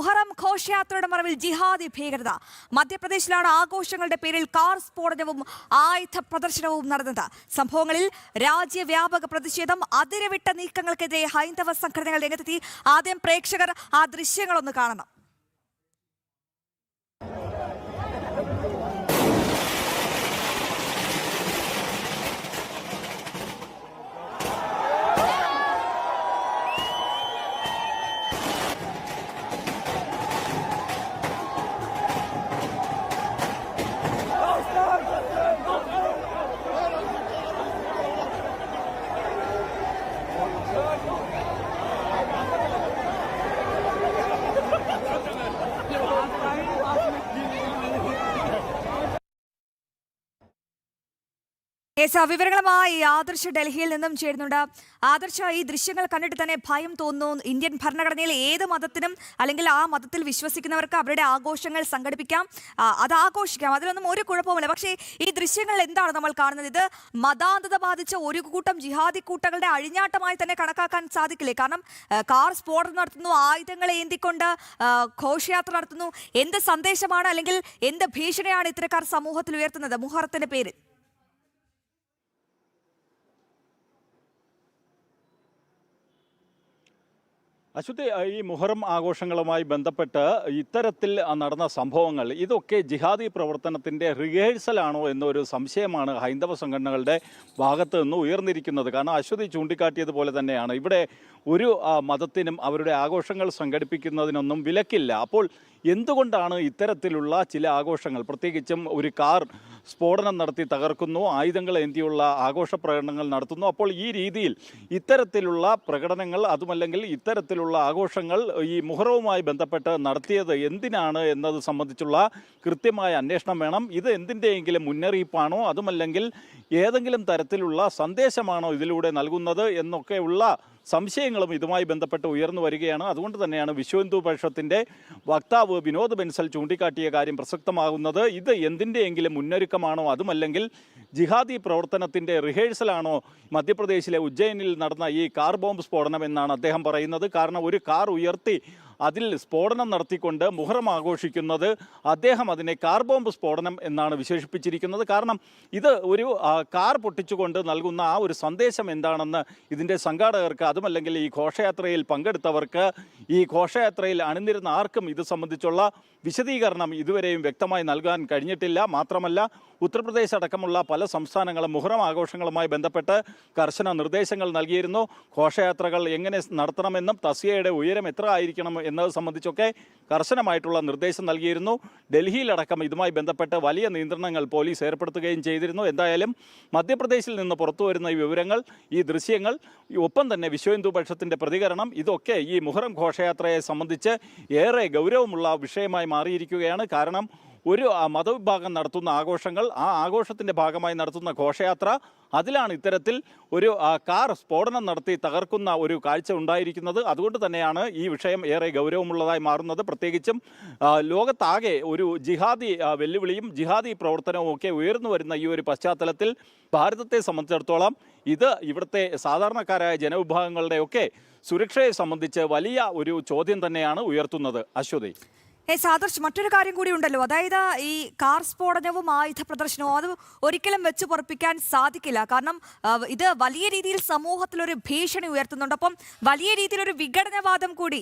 മുഹറം ഘോഷയാത്രയുടെ മറവിൽ ജിഹാദി ഭീകരത. മധ്യപ്രദേശിലാണ് ആഘോഷങ്ങളുടെ പേരിൽ കാർ സ്ഫോടനവും ആയുധ പ്രദർശനവും നടന്നത്. സംഭവങ്ങളിൽ രാജ്യവ്യാപക പ്രതിഷേധം. അതിരവിട്ട നീക്കങ്ങൾക്കെതിരെ ഹൈന്ദവ സംഘടനകൾ രംഗത്തെത്തി. ആദ്യം പ്രേക്ഷകർ ആ ദൃശ്യങ്ങളൊന്ന് കാണണം. വിവരങ്ങളുമായി ആദർശ് ഡൽഹിയിൽ നിന്നും ചേരുന്നുണ്ട്. ആദർശ, ഈ ദൃശ്യങ്ങൾ കണ്ടിട്ട് തന്നെ ഭയം തോന്നുന്നു. ഇന്ത്യൻ ഭരണഘടനയിൽ ഏത് മതത്തിനും അല്ലെങ്കിൽ ആ മതത്തിൽ വിശ്വസിക്കുന്നവർക്ക് അവരുടെ ആഘോഷങ്ങൾ സംഘടിപ്പിക്കാം, അത് ആഘോഷിക്കാം, അതിലൊന്നും ഒരു കുഴപ്പവുമില്ല. പക്ഷേ ഈ ദൃശ്യങ്ങൾ എന്താണ് നമ്മൾ കാണുന്നത്? ഇത് മതാന്ധത ബാധിച്ച ഒരു കൂട്ടം ജിഹാദി കൂട്ടങ്ങളുടെ അഴിഞ്ഞാട്ടമായി തന്നെ കണക്കാക്കാൻ സാധിക്കില്ലേ? കാരണം കാർ സ്ഫോടനം നടത്തുന്നു, ആയുധങ്ങൾ ഏന്തിക്കൊണ്ട് ഘോഷയാത്ര നടത്തുന്നു. എന്ത് സന്ദേശമാണ് അല്ലെങ്കിൽ എന്ത് ഭീഷണിയാണ് ഇത്തരക്കാർ സമൂഹത്തിൽ ഉയർത്തുന്നത് മുഹറത്തിന്റെ പേരിൽ? അശ്വതി, ഈ മുഹറം ആഘോഷങ്ങളുമായി ബന്ധപ്പെട്ട് ഇത്തരത്തിൽ നടന്ന സംഭവങ്ങൾ ഇതൊക്കെ ജിഹാദി പ്രവർത്തനത്തിൻ്റെ റിഹേഴ്സലാണോ എന്നൊരു സംശയമാണ് ഹൈന്ദവ സംഘടനകളുടെ ഭാഗത്ത് നിന്ന് ഉയർന്നിരിക്കുന്നത്. കാരണം അശ്വതി ചൂണ്ടിക്കാട്ടിയതുപോലെ തന്നെയാണ് ഇവിടെ ഒരു മതത്തിനും അവരുടെ ആഘോഷങ്ങൾ സംഘടിപ്പിക്കുന്നതിനൊന്നും വിലക്കില്ല. അപ്പോൾ എന്തുകൊണ്ടാണ് ഇത്തരത്തിലുള്ള ചില ആഘോഷങ്ങൾ, പ്രത്യേകിച്ചും ഒരു കാർ സ്ഫോടനം നടത്തി തകർക്കുന്നു, ആയുധങ്ങൾ ഏന്തിയുള്ള ആഘോഷ പ്രകടനങ്ങൾ നടത്തുന്നു? അപ്പോൾ ഈ രീതിയിൽ ഇത്തരത്തിലുള്ള പ്രകടനങ്ങൾ, അതുമല്ലെങ്കിൽ ഇത്തരത്തിലുള്ള ആഘോഷങ്ങൾ ഈ മുഹറവുമായി ബന്ധപ്പെട്ട് നടത്തിയത് എന്തിനാണ് എന്നത് സംബന്ധിച്ചുള്ള കൃത്യമായ അന്വേഷണം വേണം. ഇത് എന്തിൻ്റെയെങ്കിലും മുന്നറിയിപ്പാണോ, അതുമല്ലെങ്കിൽ ഏതെങ്കിലും തരത്തിലുള്ള സന്ദേശമാണോ ഇതിലൂടെ നൽകുന്നത് എന്നൊക്കെയുള്ള സംശയങ്ങളും ഇതുമായി ബന്ധപ്പെട്ട് ഉയർന്നു വരികയാണ്. അതുകൊണ്ട് തന്നെയാണ് വിശ്വ ഹിന്ദു പരിഷത്തിൻ്റെ വക്താവ് വിനോദ് ബെൻസൽ ചൂണ്ടിക്കാട്ടിയ കാര്യം പ്രസക്തമാകുന്നത്. ഇത് എന്തിൻ്റെയെങ്കിലും മുന്നൊരുക്കമാണോ, അതുമല്ലെങ്കിൽ ജിഹാദി പ്രവർത്തനത്തിൻ്റെ റിഹേഴ്സലാണോ മധ്യപ്രദേശിലെ ഉജ്ജയിനിൽ നടന്ന ഈ കാർ ബോംബ് സ്ഫോടനം എന്നാണ് അദ്ദേഹം പറയുന്നത്. കാരണം ഒരു കാർ ഉയർത്തി അതിൽ സ്ഫോടനം നടത്തിക്കൊണ്ട് മുഹറം ആഘോഷിക്കുന്നത് അദ്ദേഹം അതിനെ കാർ ബോംബ് സ്ഫോടനം എന്നാണ് വിശേഷിപ്പിച്ചിരിക്കുന്നത്. കാരണം ഇത് ഒരു കാർ പൊട്ടിച്ചുകൊണ്ട് നൽകുന്ന ആ ഒരു സന്ദേശം എന്താണെന്ന് ഇതിൻ്റെ സംഘാടകർക്ക്, അതുമല്ലെങ്കിൽ ഈ ഘോഷയാത്രയിൽ പങ്കെടുത്തവർക്ക്, ഈ ഘോഷയാത്രയിൽ അണിനിരുന്ന ആർക്കും ഇത് സംബന്ധിച്ചുള്ള വിശദീകരണം ഇതുവരെയും വ്യക്തമായി നൽകാൻ കഴിഞ്ഞിട്ടില്ല. മാത്രമല്ല ഉത്തർപ്രദേശ് അടക്കമുള്ള പല സംസ്ഥാനങ്ങളും മുഹറം ആഘോഷങ്ങളുമായി ബന്ധപ്പെട്ട് കർശന നിർദ്ദേശങ്ങൾ നൽകിയിരുന്നു. ഘോഷയാത്രകൾ എങ്ങനെ നടത്തണമെന്നും തസ്യയുടെ ഉയരം എത്ര ആയിരിക്കണം എന്നത് സംബന്ധിച്ചൊക്കെ കർശനമായിട്ടുള്ള നിർദ്ദേശം നൽകിയിരുന്നു. ഡൽഹിയിലടക്കം ഇതുമായി ബന്ധപ്പെട്ട് വലിയ നിയന്ത്രണങ്ങൾ പോലീസ് ഏർപ്പെടുത്തുകയും ചെയ്തിരുന്നു. എന്തായാലും മധ്യപ്രദേശിൽ നിന്ന് പുറത്തു വരുന്ന ഈ വിവരങ്ങൾ, ഈ ദൃശ്യങ്ങൾ, ഒപ്പം തന്നെ വിശ്വ ഹിന്ദു പക്ഷത്തിൻ്റെ പ്രതികരണം, ഇതൊക്കെ ഈ മുഹറം ഘോഷയാത്രയെ സംബന്ധിച്ച് ഏറെ ഗൗരവമുള്ള വിഷയമായി മാറിയിരിക്കുകയാണ്. കാരണം ഒരു മതവിഭാഗം നടത്തുന്ന ആഘോഷങ്ങൾ, ആ ആഘോഷത്തിൻ്റെ ഭാഗമായി നടത്തുന്ന ഘോഷയാത്ര, അതിലാണ് ഇത്തരത്തിൽ ഒരു കാർ സ്ഫോടനം നടത്തി തകർക്കുന്ന ഒരു കാഴ്ച ഉണ്ടായിരിക്കുന്നത്. അതുകൊണ്ട് തന്നെയാണ് ഈ വിഷയം ഏറെ ഗൗരവമുള്ളതായി മാറുന്നത്. പ്രത്യേകിച്ചും ലോകത്താകെ ഒരു ജിഹാദി വെല്ലുവിളിയും ജിഹാദി പ്രവർത്തനവും ഒക്കെ ഉയർന്നു വരുന്ന ഈ ഒരു പശ്ചാത്തലത്തിൽ ഭാരതത്തെ സംബന്ധിച്ചിടത്തോളം ഇത് ഇവിടുത്തെ സാധാരണക്കാരായ ജനവിഭാഗങ്ങളുടെയൊക്കെ സുരക്ഷയെ സംബന്ധിച്ച് വലിയ ഒരു ചോദ്യം തന്നെയാണ് ഉയർത്തുന്നത്. അശ്വതി, ആദർശ്, മറ്റൊരു കാര്യം കൂടി ഉണ്ടല്ലോ. അതായത് ഈ കാർ സ്ഫോടനവും ആയുധ പ്രദർശനവും അത് ഒരിക്കലും വെച്ച് പൊറപ്പിക്കാൻ സാധിക്കില്ല. കാരണം ഇത് വലിയ രീതിയിൽ സമൂഹത്തിലൊരു ഭീഷണി ഉയർത്തുന്നുണ്ട്. അപ്പം വലിയ രീതിയിലൊരു വിഘടനവാദം കൂടി